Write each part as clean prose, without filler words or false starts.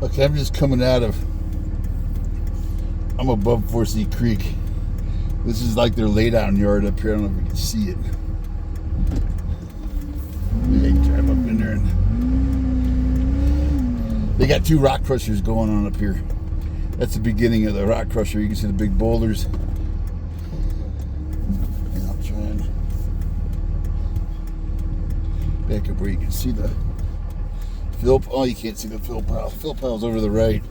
Okay, I'm just coming I'm above Forsee Creek. This is like their laydown yard up here. I don't know if you can see it. Maybe I can drive up in there and they got 2 rock crushers going on up here. That's the beginning of the rock crusher. You can see the big boulders. And I'll try and back up where you can see the fill. Oh, you can't see the fill pile. Fill pile's over to the right.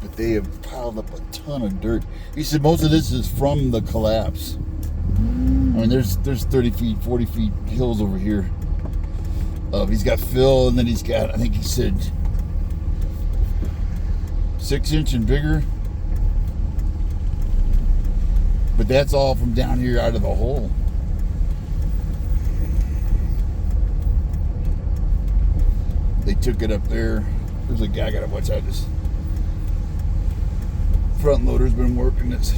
But they have piled up a ton of dirt. He said most of this is from the collapse. I mean, there's 30 feet, 40 feet hills over here. He's got fill, and then he's got, I think he said 6-inch and bigger. But that's all from down here out of the hole. They took it up there. There's a guy, I gotta watch out. This front loader's been working this.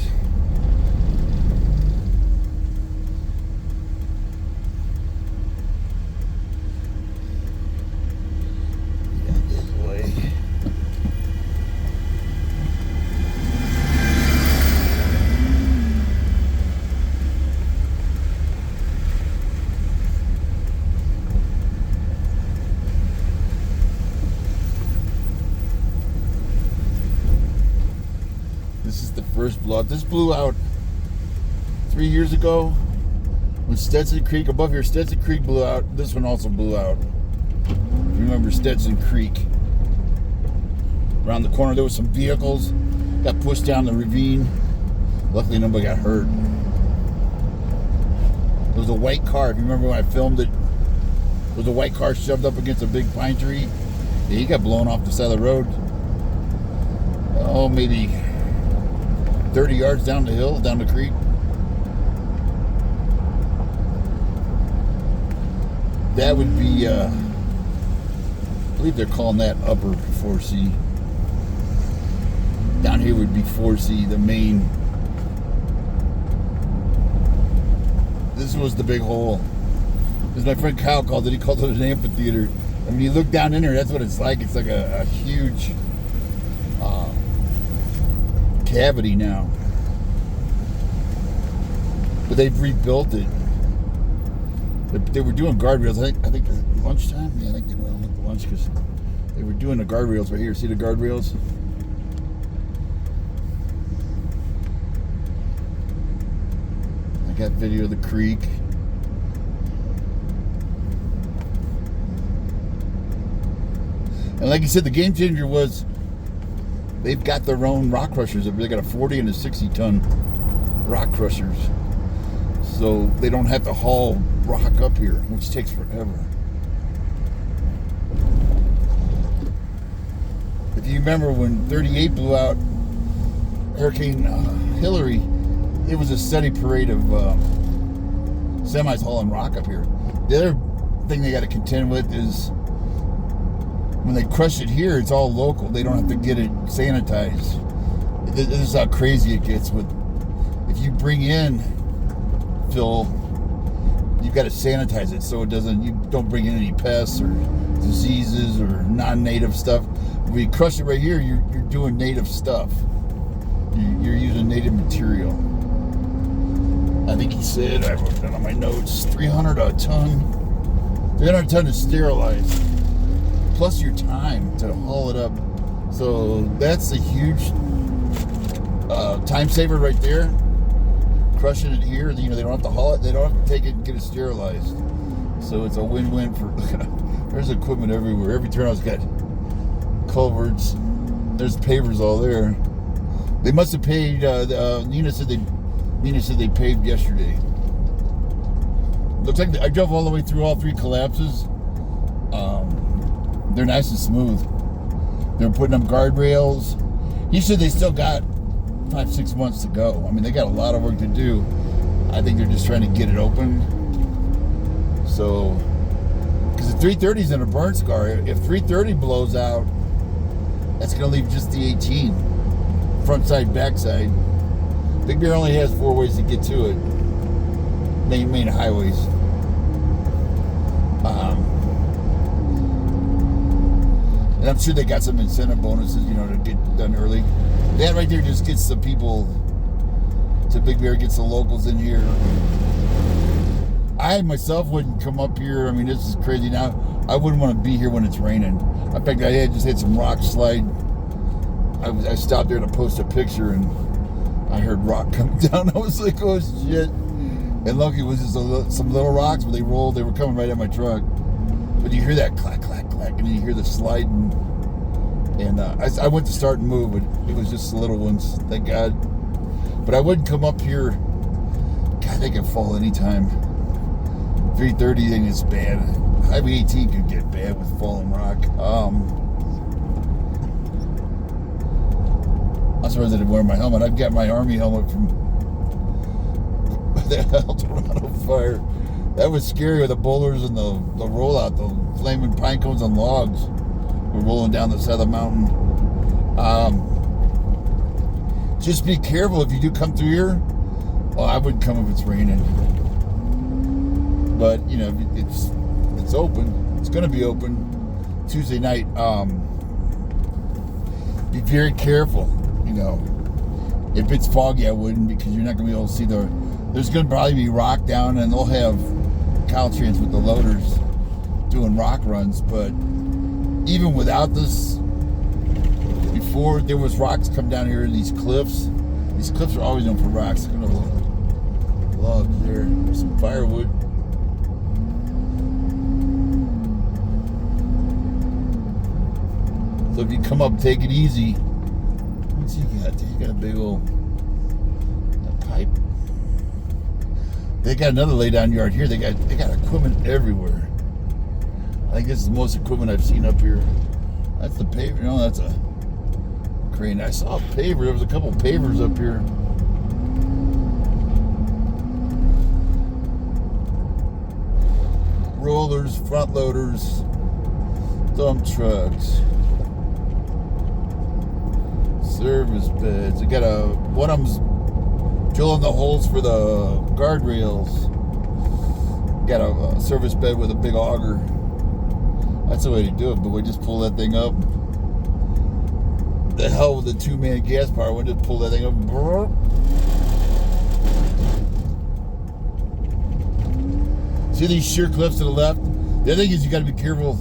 This is the first blowout. This blew out 3 years ago when Stetson Creek, above here, Stetson Creek blew out. This one also blew out. If you remember Stetson Creek. Around the corner there was some vehicles, got pushed down the ravine. Luckily nobody got hurt. There was a white car, if you remember when I filmed it, there was a white car shoved up against a big pine tree. Yeah, he got blown off the side of the road. Oh, maybe 30 yards down the hill, down the creek. That would be, I believe they're calling that upper Forsee. Down here would be Forsee, the main. This was the big hole. As my friend Kyle called it, he called it an amphitheater. I mean, you look down in there, that's what it's like. It's like a huge cavity now. But they've rebuilt it. They were doing guardrails. I think at lunchtime. Yeah, I think they went to lunch because they were doing the guardrails right here. See the guardrails? I got video of the creek. And like you said, the game changer was they've got their own rock crushers. They got a 40 and a 60-ton rock crushers. So they don't have to haul rock up here, which takes forever. If you remember when 38 blew out Hurricane Hillary, it was a steady parade of semis hauling rock up here. The other thing they got to contend with is when they crush it here, it's all local. They don't have to get it sanitized. This is how crazy it gets. With if you bring in fill, you've got to sanitize it so you don't bring in any pests or diseases or non-native stuff. When you crush it right here, you're doing native stuff. You're using native material. I think he said, I wrote that on my notes, 300 a ton. 300 a ton is sterilized. Plus your time to haul it up. So that's a huge time saver right there. Crushing it here, they don't have to haul it. They don't have to take it and get it sterilized. So it's a win-win for. There's equipment everywhere. Every turnout's got culverts. There's pavers all there. They must have paid. Nina said they paved yesterday. Looks like I drove all the way through all 3 collapses. They're nice and smooth. They're putting up guardrails. He said they still got 5-6 months to go. I mean, they got a lot of work to do. I think they're just trying to get it open. So, because the 330's in a burn scar. If 330 blows out, that's going to leave just the 18. Front side, back side. Big Bear only has 4 ways to get to it. Main highways. And I'm sure they got some incentive bonuses, to get done early. That right there just gets the people to Big Bear, gets the locals in here. I myself wouldn't come up here. I mean, this is crazy now. I wouldn't want to be here when it's raining. In fact, I just had some rock slide. I stopped there to post a picture, and I heard rock come down. I was like, oh shit. And lucky it was just some little rocks, but they rolled. They were coming right at my truck. But you hear that clack, clack, clack, and then you hear the sliding. And I went to start and move, but it was just the little ones, thank God. But I wouldn't come up here. God, they can fall anytime. 330 thing is bad. Highway 18 could get bad with falling rock. I'm surprised I didn't wear my helmet. I've got my Army helmet from the Eldorado fire. That was scary with the boulders and the rollout, the flaming pine cones and logs were rolling down the side of the mountain. Just be careful if you do come through here. Oh, I wouldn't come if it's raining. But, it's open. It's going to be open Tuesday night. Be very careful, If it's foggy, I wouldn't, because you're not going to be able to see there's going to probably be rock down, and they'll have Caltrans with the loaders doing rock runs. But even without this, before there was rocks come down here in these cliffs are always known for rocks. Look at the logs there. There's some firewood. So if you come up, take it easy. What's he got? He got a big old pipe. They got another lay down yard here. They got equipment everywhere. I think this is the most equipment I've seen up here. That's the paver. No, that's a crane. I saw a paver. There was a couple pavers up here. Rollers, front loaders, dump trucks, service beds. They got one of them's drilling the holes for the guardrails. Got a service bed with a big auger. That's the way to do it, but we just pull that thing up. The hell with the 2-man gas power, we just pull that thing up. See these sheer cliffs to the left? The other thing is you got to be careful.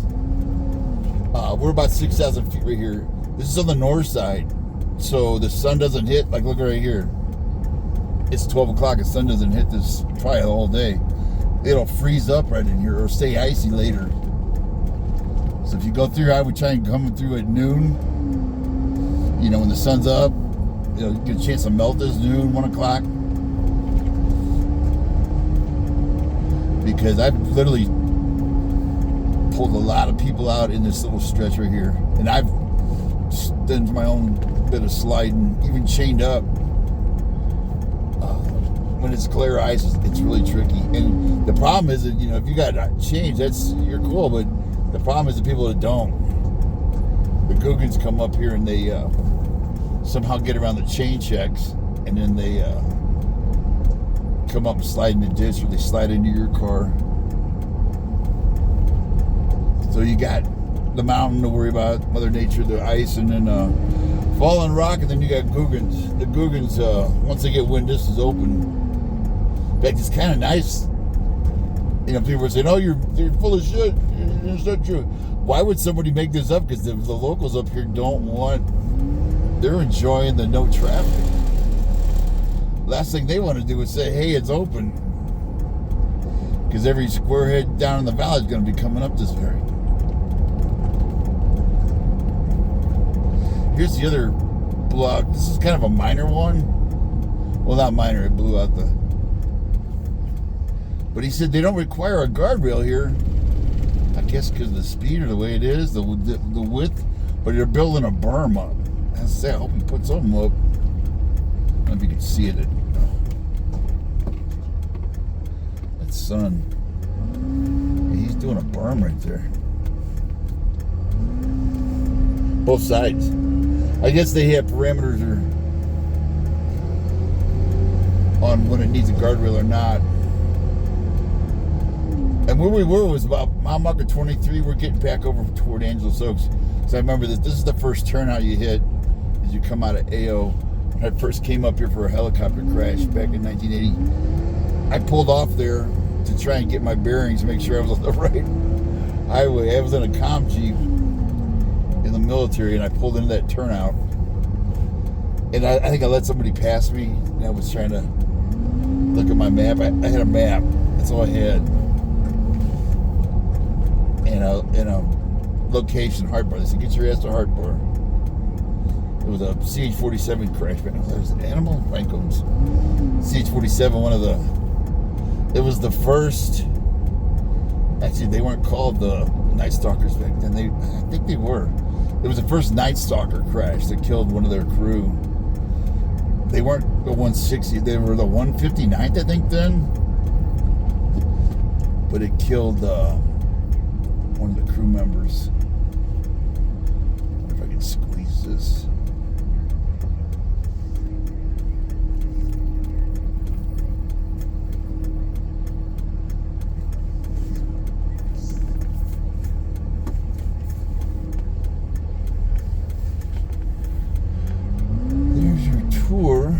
We're about 6,000 feet right here. This is on the north side, so the sun doesn't hit. Like, look right here. It's 12 o'clock. The sun doesn't hit this probably the whole day. It'll freeze up right in here or stay icy later. So if you go through, I would try and come through at noon. When the sun's up, you get a chance to melt this noon, 1 o'clock. Because I've literally pulled a lot of people out in this little stretch right here. And I've done my own bit of sliding, even chained up. When it's clear ice, it's really tricky. And the problem is that, if you got chains, you're cool, but the problem is the people that don't. The Googans come up here and they somehow get around the chain checks, and then they come up and slide in the ditch, or they slide into your car. So you got the mountain to worry about, Mother Nature, the ice, and then falling rock, and then you got Googans. The Googans, once they get wind, this is open. In fact, it's kind of nice. People are saying, "Oh, you're full of shit. It's not true." Why would somebody make this up? Because the locals up here they're enjoying the no traffic. Last thing they want to do is say, "Hey, it's open," because every squarehead down in the valley is going to be coming up this way. Here's the other blowout. This is kind of a minor one. Well, not minor. It blew out the. But he said they don't require a guardrail here. I guess because of the speed or the way it is, the width. But they're building a berm up. I hope he puts something up. I don't know if you can see it. That sun. He's doing a berm right there. Both sides. I guess they have parameters on when it needs a guardrail or not. And where we were was about mile marker 23. We're getting back over toward Angeles Oaks. So I remember that this is the first turnout you hit as you come out of AO. When I first came up here for a helicopter crash back in 1980, I pulled off there to try and get my bearings, make sure I was on the right highway. I was in a comm Jeep in the military, and I pulled into that turnout. And I think I let somebody pass me, and I was trying to look at my map. I had a map. That's all I had. And a location, Hartbar. They said, get your ass to Hartbar. It was a CH-47 crash. Was it Animal? Franco's. CH-47, it was the first, actually they weren't called the Night Stalkers back then. I think they were. It was the first Night Stalker crash that killed one of their crew. They weren't the 160, they were the 159th, I think, then. But it killed one of the crew members. I wonder if I can squeeze this. Tour.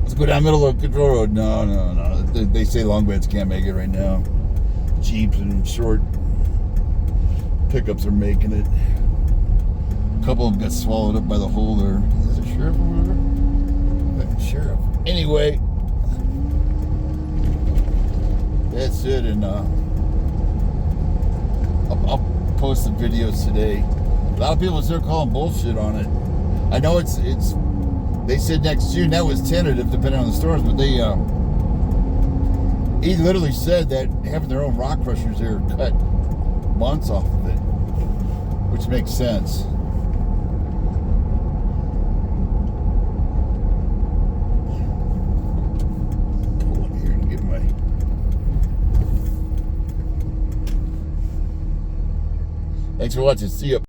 Let's go down middle of Control Road. No. They say longbeds can't make it right now. Jeeps and short pickups are making it. A couple of them got swallowed up by the hole there. Is it sheriff or whatever? Sheriff. Anyway, that's it. And I'll post the videos today. A lot of people are calling bullshit on it. I know it's. They said next June. That was tentative, depending on the storms. But he literally said that having their own rock crushers there cut months off of it, which makes sense. Pull in here and get my. Thanks for watching. See ya.